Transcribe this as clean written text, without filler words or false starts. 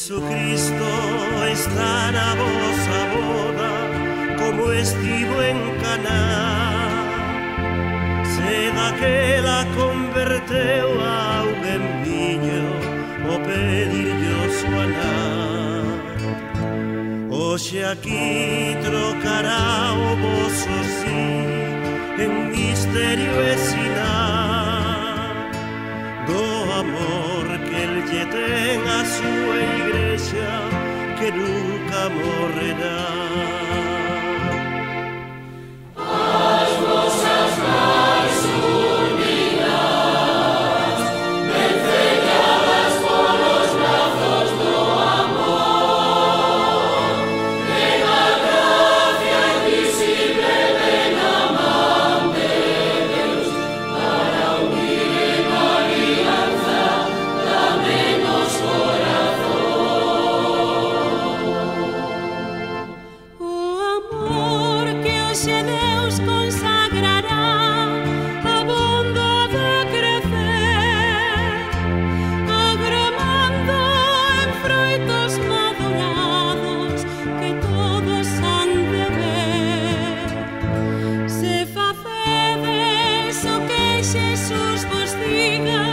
Jesucristo está na vosa boda como estivo en Caná. Se daquela converteu a auga en viño o pedirllo súa nai. Hoxe aquí trocará o voso sí en misterio e sinal do amor que el lle ten a súa igrexa que nunca morrerá. As vosas mans unidas, vencelladas polos brazos do amor, ven a gracia invisible, ven a man de Deus, para unir en alianza, dame-nos hoxe Deus consagrará abondo de crecer, agromando en froitos madurados que todos han de ver. Se facedes o que Jesús vos diga,